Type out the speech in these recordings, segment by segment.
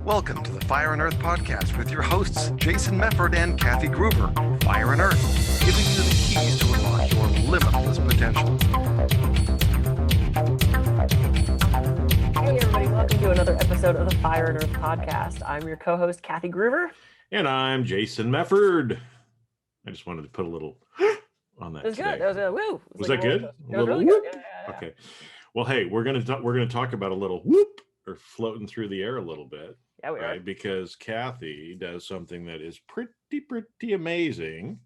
Welcome to the Fire and Earth podcast with your hosts, Jason Mefford and Kathy Gruver. Fire and Earth, giving you the keys to unlock your limitless potential. Hey everybody, welcome to another episode of the Fire and Earth podcast. I'm your co-host, Kathy Gruver. And I'm Jason Mefford. I just wanted to put a little on that. It was today. good. That was a woo. Was that good? It was really good. Yeah. Okay. Well, hey, we're gonna talk about a little whoop or floating through the air a little bit. Yeah, we are. Because Kathy does something that is pretty amazing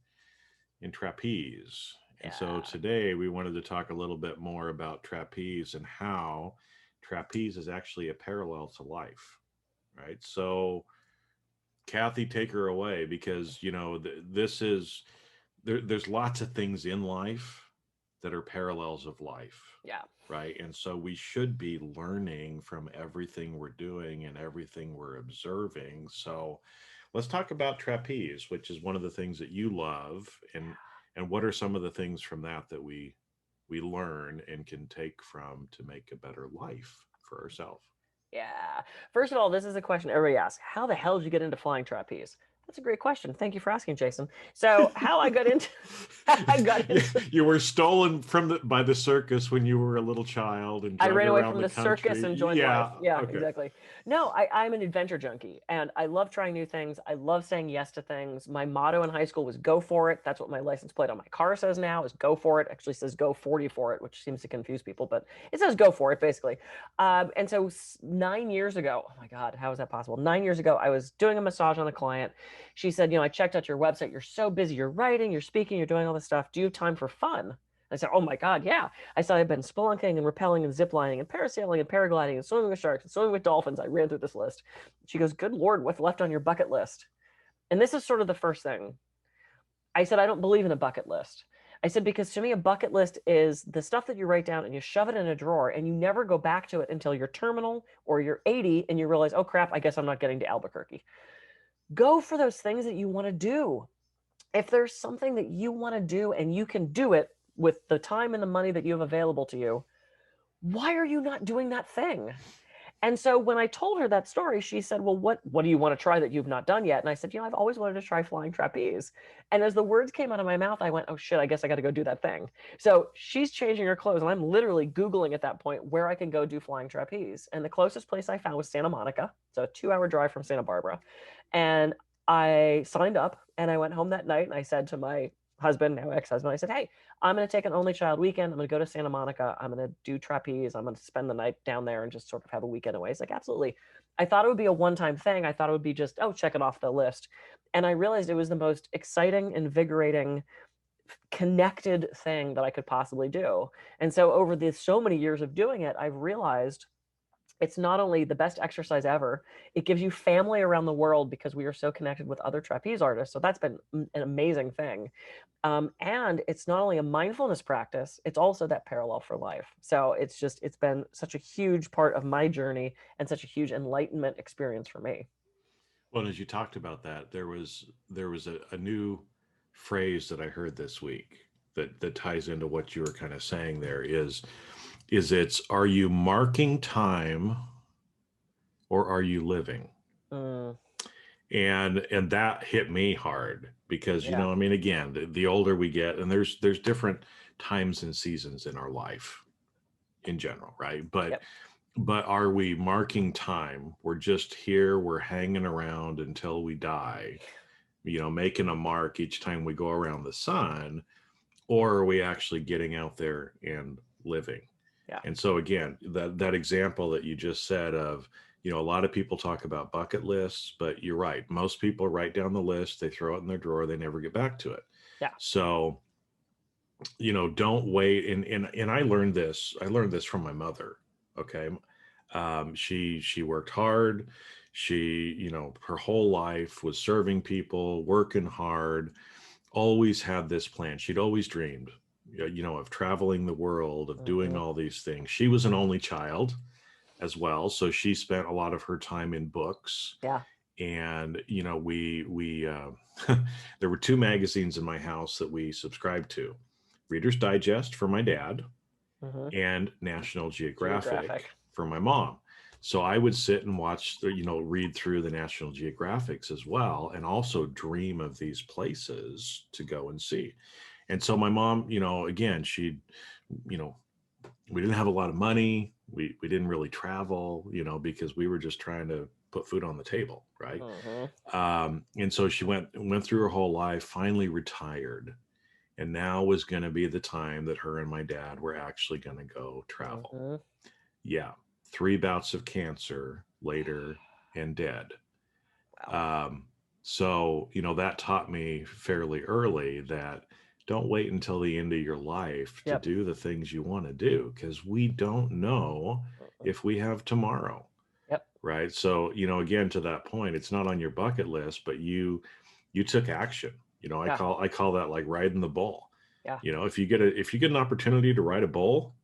in trapeze. Yeah. And so today we wanted to talk a little bit more about trapeze and how trapeze is actually a parallel to life, right? So Kathy, take her away, because there's lots of things in life that are parallels of life. Yeah. Right. And so we should be learning from everything we're doing and everything we're observing. So let's talk about trapeze, which is one of the things that you love, and what are some of the things from that we learn and can take from to make a better life for ourselves. Yeah. First of all, this is a question everybody asks. How the hell did you get into flying trapeze? That's a great question. Thank you for asking, Jason. So how I got into You were stolen by the circus when you were a little child, and I ran away from the country. circus and joined life. Yeah, okay. Exactly. No, I'm an adventure junkie, and I love trying new things. I love saying yes to things. My motto in high school was "Go for it." That's what my license plate on my car says now, is "Go for it." Actually says "Go 40 for it," which seems to confuse people, but it says "Go for it" basically. And so 9 years ago, oh my God, how is that possible? 9 years ago, I was doing a massage on a client. She said, I checked out your website. You're so busy. You're writing, you're speaking, you're doing all this stuff. Do you have time for fun? I said, oh my God, yeah. I said, I've been spelunking and rappelling and ziplining and parasailing and paragliding and swimming with sharks and swimming with dolphins. I ran through this list. She goes, good Lord, what's left on your bucket list? And this is sort of the first thing. I said, I don't believe in a bucket list. I said, because to me, a bucket list is the stuff that you write down and you shove it in a drawer and you never go back to it until you're terminal or you're 80 and you realize, oh crap, I guess I'm not getting to Albuquerque. Go for those things that you want to do. If there's something that you want to do and you can do it with the time and the money that you have available to you, why are you not doing that thing? And so when I told her that story, she said, well, what do you want to try that you've not done yet? And I said, I've always wanted to try flying trapeze. And as the words came out of my mouth, I went, oh shit, I guess I got to go do that thing. So she's changing her clothes, and I'm literally Googling at that point where I can go do flying trapeze. And the closest place I found was Santa Monica. So a 2-hour drive from Santa Barbara. And I signed up and I went home that night and I said to my husband, now ex-husband, I said, hey, I'm going to take an only child weekend. I'm going to go to Santa Monica. I'm going to do trapeze. I'm going to spend the night down there and just sort of have a weekend away. He's like, absolutely. I thought it would be a one-time thing. I thought it would be just, check it off the list. And I realized it was the most exciting, invigorating, connected thing that I could possibly do. And so over the so many years of doing it, I've realized it's not only the best exercise ever, it gives you family around the world because we are so connected with other trapeze artists. So that's been an amazing thing. And it's not only a mindfulness practice, it's also that parallel for life. So it's been such a huge part of my journey and such a huge enlightenment experience for me. Well, as you talked about that, there was a new phrase that I heard this week that ties into what you were kind of saying there is are you marking time or are you living? And that hit me hard because, again, the older we get, and there's different times and seasons in our life in general, right? But are we marking time? We're just here, we're hanging around until we die, making a mark each time we go around the sun, or are we actually getting out there and living? Yeah. And so again, that example that you just said of, a lot of people talk about bucket lists, but you're right. Most people write down the list, they throw it in their drawer, they never get back to it. Yeah. So, don't wait. And I learned this from my mother. Okay. She worked hard. She, her whole life was serving people, working hard, always had this plan. She'd always dreamed, of traveling the world, of doing all these things. She was an only child as well. So she spent a lot of her time in books. Yeah. And, we there were 2 magazines in my house that we subscribed to: Reader's Digest for my dad and National Geographic for my mom. So I would sit and watch, read through the National Geographics as well, and also dream of these places to go and see. And so my mom, again, you know, we didn't have a lot of money. We didn't really travel, because we were just trying to put food on the table, right? And so she went through her whole life, finally retired, and now was going to be the time that her and my dad were actually going to go travel. Yeah, 3 bouts of cancer later and dead. Wow. So, that taught me fairly early that don't wait until the end of your life to do the things you want to do, because we don't know if we have tomorrow. Yep. Right. So, again, to that point, it's not on your bucket list, but you took action. I call that like riding the bull. Yeah. If you get an opportunity to ride a bull,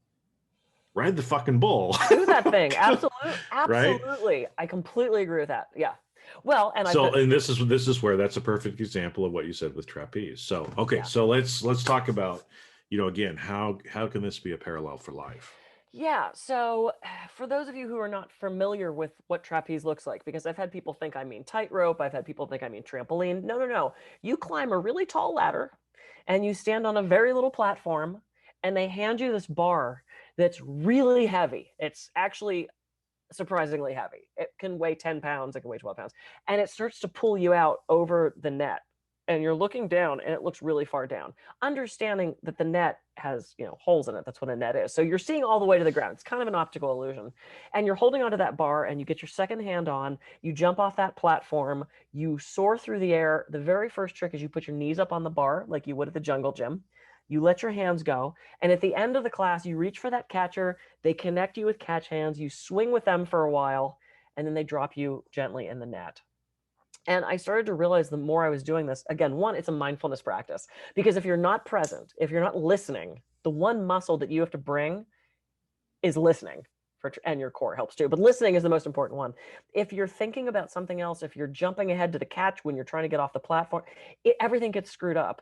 ride the fucking bull. Do that thing. Absolutely. Right? Absolutely. I completely agree with that. Yeah. Well, and this is where that's a perfect example of what you said with trapeze. So, okay. So let's talk about, again, how can this be a parallel for life? Yeah. So for those of you who are not familiar with what trapeze looks like, because I've had people think I mean tightrope, I've had people think I mean trampoline. No. You climb a really tall ladder and you stand on a very little platform, and they hand you this bar that's really heavy. It's actually surprisingly heavy. It can weigh 10 pounds, it can weigh 12 pounds, and it starts to pull you out over the net. And you're looking down and it looks really far down, understanding that the net has, holes in it. That's what a net is. So you're seeing all the way to the ground. It's kind of an optical illusion. And you're holding onto that bar and you get your second hand on, you jump off that platform, you soar through the air. The very first trick is you put your knees up on the bar like you would at the jungle gym. You let your hands go. And at the end of the class, you reach for that catcher. They connect you with catch hands. You swing with them for a while, and then they drop you gently in the net. And I started to realize the more I was doing this, again, one, it's a mindfulness practice. Because if you're not present, if you're not listening, the one muscle that you have to bring is listening. And your core helps too. But listening is the most important one. If you're thinking about something else, if you're jumping ahead to the catch when you're trying to get off the platform, everything gets screwed up.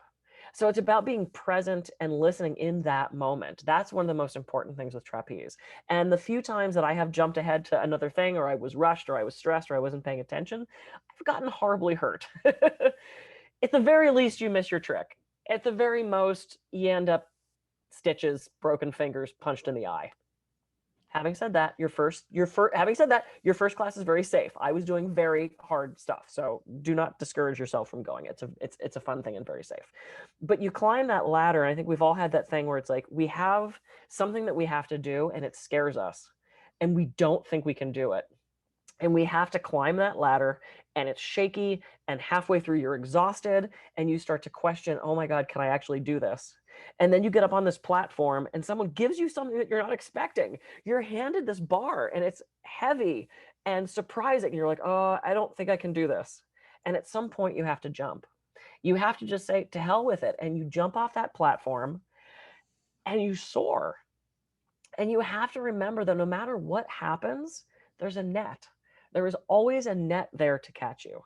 So it's about being present and listening in that moment. That's one of the most important things with trapeze. And the few times that I have jumped ahead to another thing, or I was rushed, or I was stressed, or I wasn't paying attention, I've gotten horribly hurt. At the very least, you miss your trick. At the very most, you end up stitches, broken fingers, punched in the eye. Having said that, your first class is very safe. I was doing very hard stuff, so do not discourage yourself from going. It's a fun thing and very safe. But you climb that ladder, and I think we've all had that thing where it's like we have something that we have to do, and it scares us, and we don't think we can do it. And we have to climb that ladder, and it's shaky, and halfway through you're exhausted, and you start to question, oh my God, can I actually do this? And then you get up on this platform and someone gives you something that you're not expecting. You're handed this bar and it's heavy and surprising. You're like, oh, I don't think I can do this. And at some point you have to jump. You have to just say, to hell with it. And you jump off that platform and you soar. And you have to remember that no matter what happens, there's a net. There is always a net there to catch you.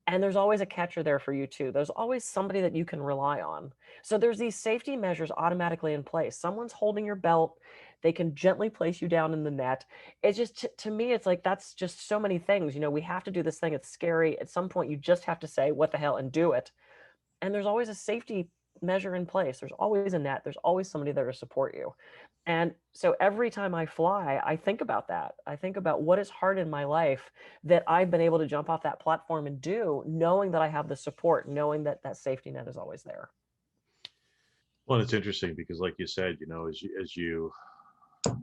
And there's always a catcher there for you too. There's always somebody that you can rely on. So there's these safety measures automatically in place. Someone's holding your belt. They can gently place you down in the net. It's just, to me, it's like, that's just so many things. We have to do this thing. It's scary. At some point, you just have to say, what the hell, and do it. And there's always a safety measure in place. There's always a net. There's always somebody there to support you. And so every time I fly, I think about that. I think about what is hard in my life that I've been able to jump off that platform and do, knowing that I have the support, knowing that that safety net is always there. Well, it's interesting because, like you said,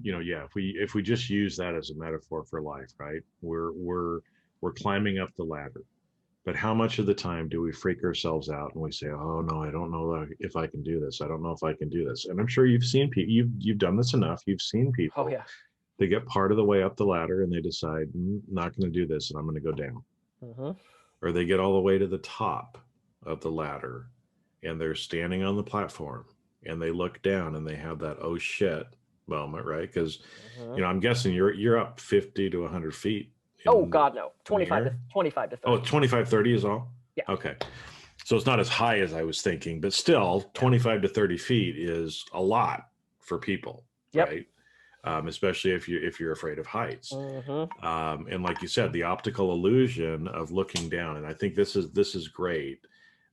if we just use that as a metaphor for life, right? We're climbing up the ladder. But how much of the time do we freak ourselves out and we say, oh no, I don't know if I can do this. I don't know if I can do this. And I'm sure you've seen people, you've done this enough. You've seen people, they get part of the way up the ladder and they decide, not going to do this and I'm going to go down. Or they get all the way to the top of the ladder and they're standing on the platform and they look down and they have that, oh shit moment, right? Because, I'm guessing you're up 50 to 100 feet. Oh God, no. 25 to 30. Oh, 25, 30 is all? Yeah. Okay. So it's not as high as I was thinking, but still 25 to 30 feet is a lot for people, right? especially if you're afraid of heights. Mm-hmm. And like you said, the optical illusion of looking down. And I think this is great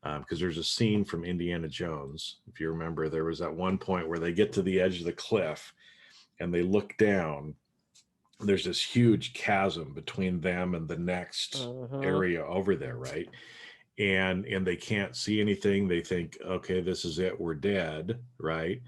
because there's a scene from Indiana Jones. If you remember, there was at one point where they get to the edge of the cliff and they look down. There's this huge chasm between them and the next Mm-hmm. area over there, right? And they can't see anything. They think, okay, this is it, we're dead, right?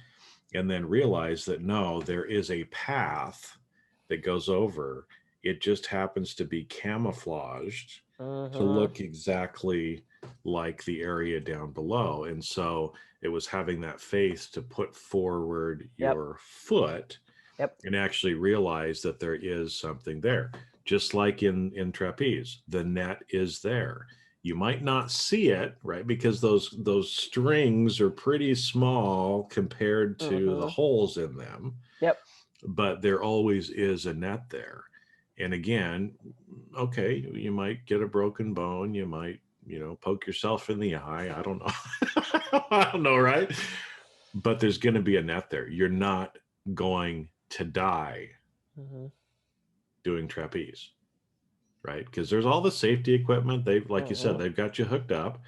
And then realize that no, there is a path that goes over. It just happens to be camouflaged to Mm-hmm. look exactly like the area down below. And so it was having that faith to put forward Yep. your foot Yep. and actually realize that there is something there. Just like in trapeze, the net is there. You might not see it, right? Because those strings are pretty small compared to the Mm-hmm. holes in them, Yep. but there always is a net there. And again, okay, you might get a broken bone, you might, poke yourself in the eye. I don't know. I don't know, right? But there's going to be a net there. You're not going to die Mm-hmm. doing trapeze, right? Because there's all the safety equipment. They've, like you said, Mm-hmm. they've got you hooked up.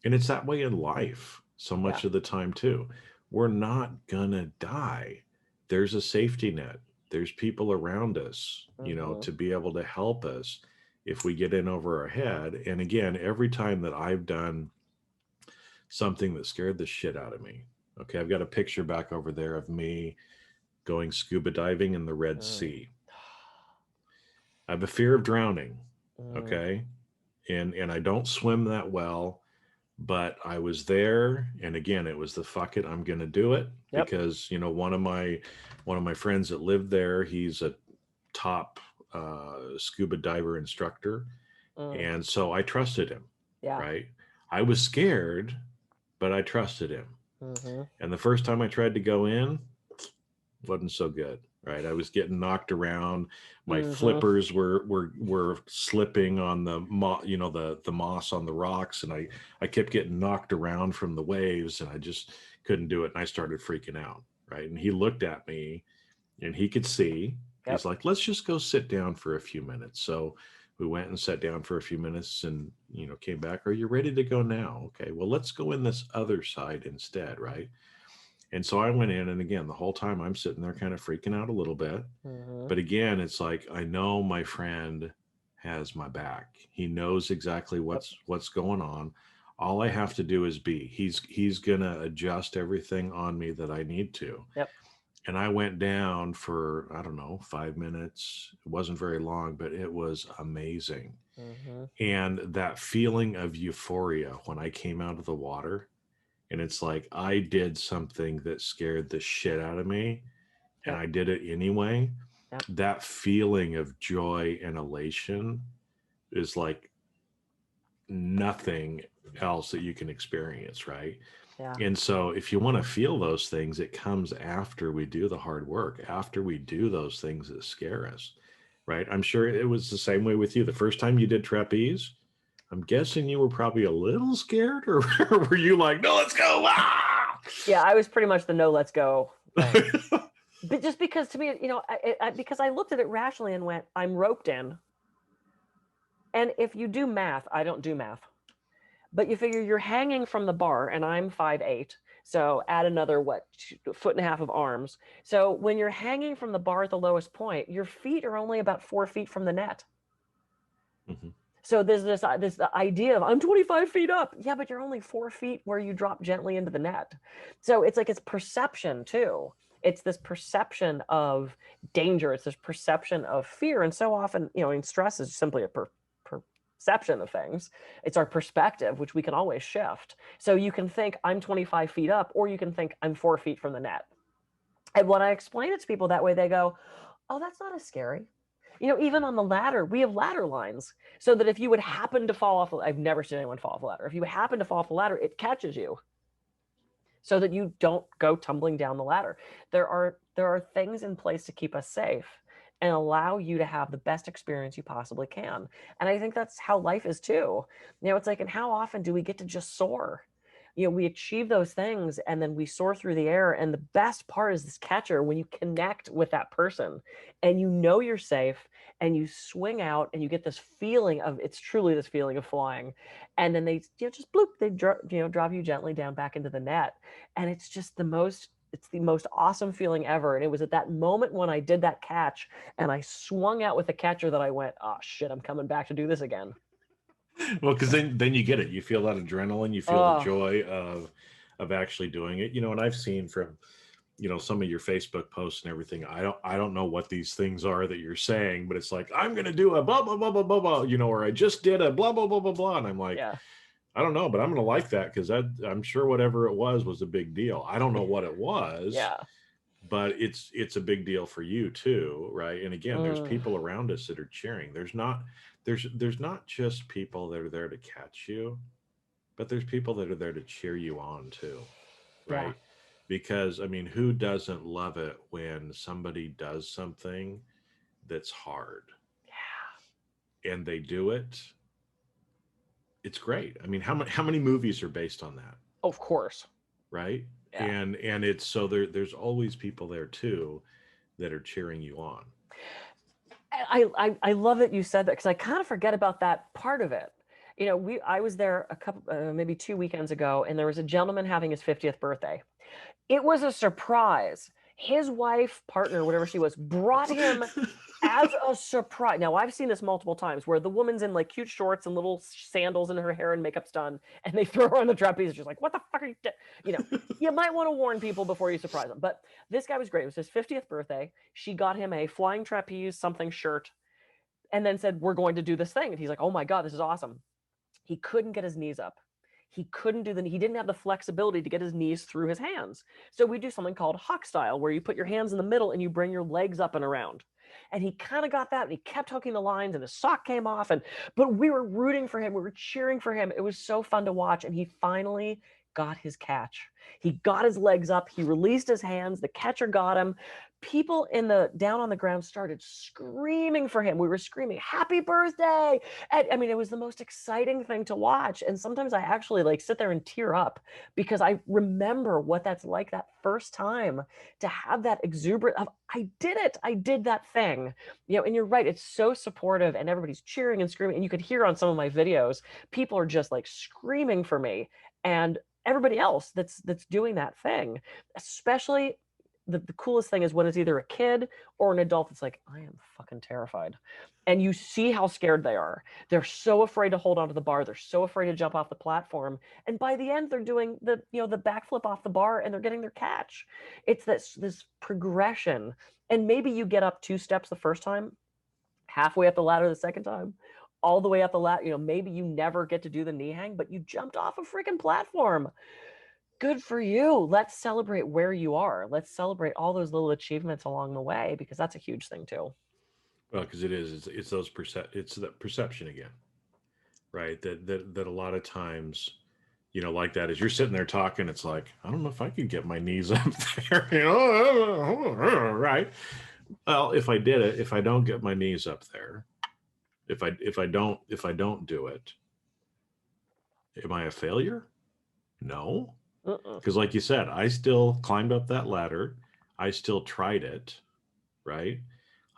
And it's that way in life so Yeah. much of the time, too. We're not going to die. There's a safety net. There's people around us, Mm-hmm. to be able to help us if we get in over our head. And again, every time that I've done something that scared the shit out of me, okay, I've got a picture back over there of me going scuba diving in the Red Mm. Sea. I have a fear of drowning, Mm. okay? And I don't swim that well, but I was there, and again, it was the fuck it, I'm gonna do it Yep. because one of my friends that lived there, he's a top scuba diver instructor, Mm. and so I trusted him, Yeah. right? I was scared, but I trusted him. Mm-hmm. And the first time I tried to go in, wasn't so good, right? I was getting knocked around. My Mm-hmm. flippers were slipping on the moss on the rocks, and I kept getting knocked around from the waves, and I just couldn't do it. And I started freaking out, right? And he looked at me, and he could see. He's Yep. like, "Let's just go sit down for a few minutes." So we went and sat down for a few minutes, and came back. Are you ready to go now? Okay, well, let's go in this other side instead, right? And so I went in, and again, the whole time I'm sitting there kind of freaking out a little bit. Mm-hmm. But again, it's like I know my friend has my back. He knows exactly Yep. what's going on. All I have to do is be. He's gonna adjust everything on me that I need to. Yep. And I went down for, I don't know, 5 minutes. It wasn't very long, but it was amazing. Mm-hmm. And that feeling of euphoria when I came out of the water, and it's like I did something that scared the shit out of me, and Yep. I did it anyway. Yep. That feeling of joy and elation is like nothing else that you can experience, right? Yeah. And so if you want to feel those things, it comes after we do the hard work, after we do those things that scare us, right? I'm sure it was the same way with you. The first time you did trapeze, I'm guessing you were probably a little scared, or were you like, no, let's go? Ah! Yeah, I was pretty much the no, let's go thing. But just because to me, because I looked at it rationally and went, I'm roped in. And if you do math, I don't do math, but you figure you're hanging from the bar and I'm 5'8". So add another, foot and a half of arms. So when you're hanging from the bar at the lowest point, your feet are only about 4 feet from the net. Mhm. So there's this idea of I'm 25 feet up. Yeah, but you're only 4 feet where you drop gently into the net. So it's like it's perception too. It's this perception of danger. It's this perception of fear. And so often, stress is simply a perception of things. It's our perspective, which we can always shift. So you can think I'm 25 feet up, or you can think I'm 4 feet from the net. And when I explain it to people that way, they go, oh, that's not as scary. Even on the ladder, we have ladder lines so that if you would happen to fall off, I've never seen anyone fall off a ladder. If you happen to fall off the ladder, it catches you so that you don't go tumbling down the ladder. There are things in place to keep us safe and allow you to have the best experience you possibly can. And I think that's how life is too. It's like, and how often do we get to just soar? we achieve those things and then we soar through the air. And the best part is this catcher, when you connect with that person and you're safe and you swing out and you get this feeling of, it's truly this feeling of flying. And then they just bloop, they drop you gently down back into the net. And it's just it's the most awesome feeling ever. And it was at that moment when I did that catch and I swung out with the catcher that I went, oh shit, I'm coming back to do this again. Well, because then you get it. You feel that adrenaline. You feel the joy of actually doing it. And I've seen from some of your Facebook posts and everything. I don't know what these things are that you're saying, but it's like, I'm gonna do a blah blah blah blah blah blah. Or I just did a blah blah blah blah blah, and I'm like, yeah. I don't know, but I'm gonna like that because I'm sure whatever it was a big deal. I don't know what it was. Yeah. But it's a big deal for you too, right? And again, there's people around us that are cheering. There's not just people that are there to catch you, but there's people that are there to cheer you on too, right? Yeah. Because who doesn't love it when somebody does something that's hard? Yeah. And they do it. It's great. How many movies are based on that? Of course. Right? Yeah. And it's so there's always people there too that are cheering you on. I love that you said that, because I kind of forget about that part of it. I was there a couple maybe 2 weekends ago, and there was a gentleman having his 50th birthday. It was a surprise. His wife, partner, whatever she was, brought him as a surprise. Now, I've seen this multiple times where the woman's in like cute shorts and little sandals and her hair and makeup's done, and they throw her on the trapeze. She's like, what the fuck are you doing? You might want to warn people before you surprise them. But this guy was great. It was his 50th birthday. She got him a flying trapeze something shirt and then said, we're going to do this thing. And he's like, oh my God, this is awesome. He couldn't get his knees up. He didn't have the flexibility to get his knees through his hands. So we do something called hawk style, where you put your hands in the middle and you bring your legs up and around. And he kind of got that, and he kept hooking the lines, and his sock came off. But we were rooting for him. We were cheering for him. It was so fun to watch. And he finally got his catch. He got his legs up. He released his hands. The catcher got him. People down on the ground started screaming for him. We were screaming, happy birthday. And, it was the most exciting thing to watch. And sometimes I actually sit there and tear up, because I remember what that's like that first time, to have that exuberance of, I did it. I did that thing. And you're right. It's so supportive, and everybody's cheering and screaming. And you could hear on some of my videos, people are just screaming for me. And everybody else that's doing that thing, especially the coolest thing is when it's either a kid or an adult that's like, I am fucking terrified. And you see how scared they are. They're so afraid to hold onto the bar. They're so afraid to jump off the platform. And by the end, they're doing the backflip off the bar, and they're getting their catch. It's this progression. And maybe you get up 2 steps the first time, halfway up the ladder the second time, all the way up the ladder. Maybe you never get to do the knee hang, but you jumped off a freaking platform. Good for you. Let's celebrate where you are. Let's celebrate all those little achievements along the way, because that's a huge thing too. Well, because it's it's that perception again, right? That a lot of times, like that, as you're sitting there talking, it's like, I don't know if I could get my knees up there, right? Well, if I did it, if I don't get my knees up there, if I don't do it, am I a failure? No. Because like you said, I still climbed up that ladder. I still tried it, right?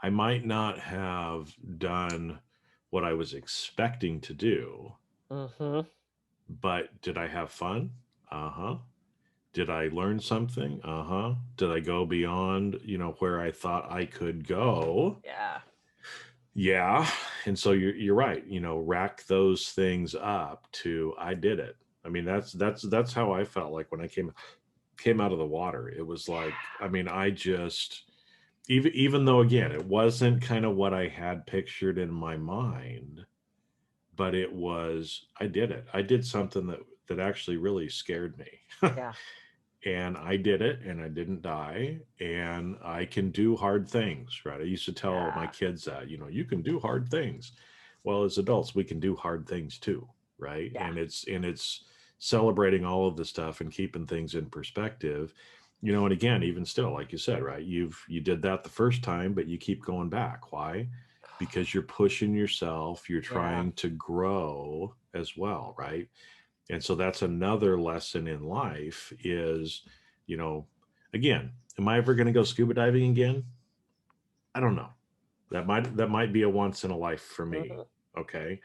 I might not have done what I was expecting to do, but did I have fun? Did I learn something? Did I go beyond, where I thought I could go? Yeah. And so you're right. Rack those things up to, I did it. That's how I felt like when I came out of the water. It was like, I just, even though, again, it wasn't kind of what I had pictured in my mind, but it was, I did it. I did something that actually really scared me. Yeah. And I did it, and I didn't die, and I can do hard things, right? I used to tell my kids that, you can do hard things. Well, as adults, we can do hard things too, right? Yeah. And it's celebrating all of the stuff and keeping things in perspective, and again, even still, like you said, right? You did that the first time, but you keep going back. Why? Because you're pushing yourself, you're trying to grow as well, right? And so that's another lesson in life is, again, am I ever going to go scuba diving again? I don't know. That might be a once in a life for me. Okay.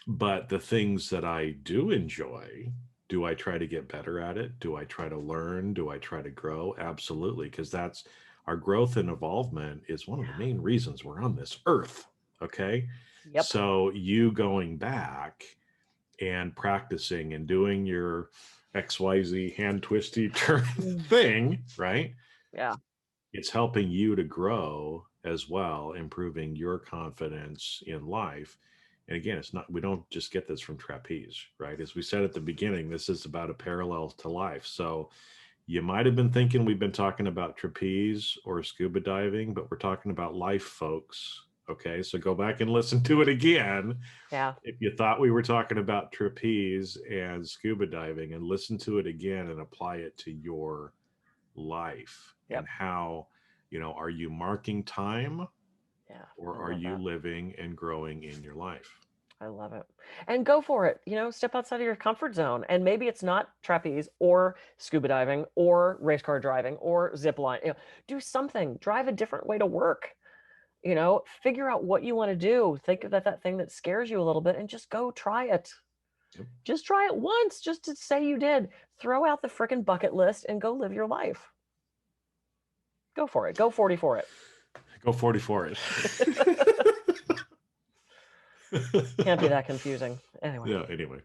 But the things that I do enjoy, do I try to get better at it? Do I try to learn? Do I try to grow? Absolutely. Because that's our growth and involvement is one of the main reasons we're on this earth. Okay. Yep. So you going back and practicing and doing your XYZ hand twisty turn thing, right? Yeah. It's helping you to grow as well, improving your confidence in life. And again, we don't just get this from trapeze, right? As we said at the beginning, this is about a parallel to life. So you might have been thinking we've been talking about trapeze or scuba diving, but we're talking about life, folks. Okay, so go back and listen to it again. Yeah. If you thought we were talking about trapeze and scuba diving, and listen to it again and apply it to your life. Yep. And how, are you marking time? Yeah. Or are you living and growing in your life? I love it. And go for it. Step outside of your comfort zone. And maybe it's not trapeze or scuba diving or race car driving or zip line. Do something. Drive a different way to work. Figure out what you want to do. Think of that thing that scares you a little bit and just go try it. Yep. Just try it once, just to say you did. Throw out the freaking bucket list and go live your life. Go for it. Go 40 for it. Go 40 for it. Can't be that confusing. Anyway. Yeah, anyway.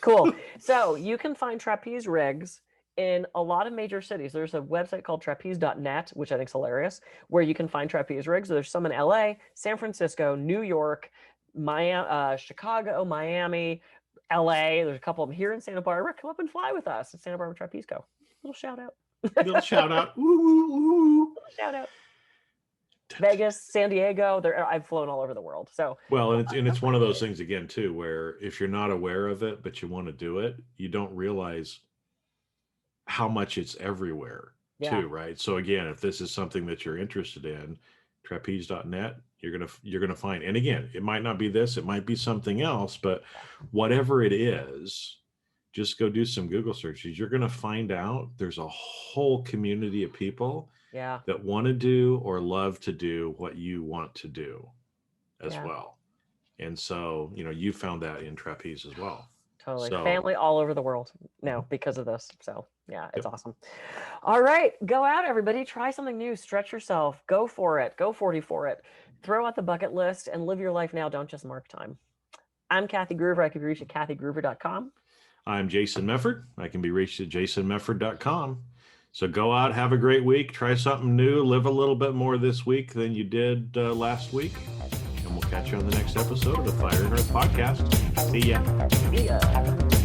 Cool. So you can find trapeze rigs in a lot of major cities. There's a website called trapeze.net, which I think is hilarious, where you can find trapeze rigs. There's some in LA, San Francisco, New York, Miami, Chicago, Miami, LA. There's a couple of them here in Santa Barbara. Come up and fly with us at Santa Barbara Trapeze Co. Little shout out. Little shout out. Ooh, ooh, ooh. Little shout out. Vegas, San Diego. I've flown all over the world. So and it's one of those things again too, where if you're not aware of it but you want to do it, you don't realize how much it's everywhere too, right? So again, if this is something that you're interested in, trapeze.net, you're gonna find. And again, it might not be this, it might be something else, but whatever it is, just go do some Google searches. You're gonna find out there's a whole community of people that want to do or love to do what you want to do as well. And so, you found that in trapeze as well. Totally. So, family all over the world now because of this. So yeah, it's awesome. All right. Go out, everybody. Try something new. Stretch yourself. Go for it. Go 40 for it. Throw out the bucket list and live your life now. Don't just mark time. I'm Kathy Gruver. I can be reached at kathygruver.com. I'm Jason Mefford. I can be reached at jasonmefford.com. So go out, have a great week, try something new, live a little bit more this week than you did last week. And we'll catch you on the next episode of the Fire and Earth Podcast. See ya. See ya.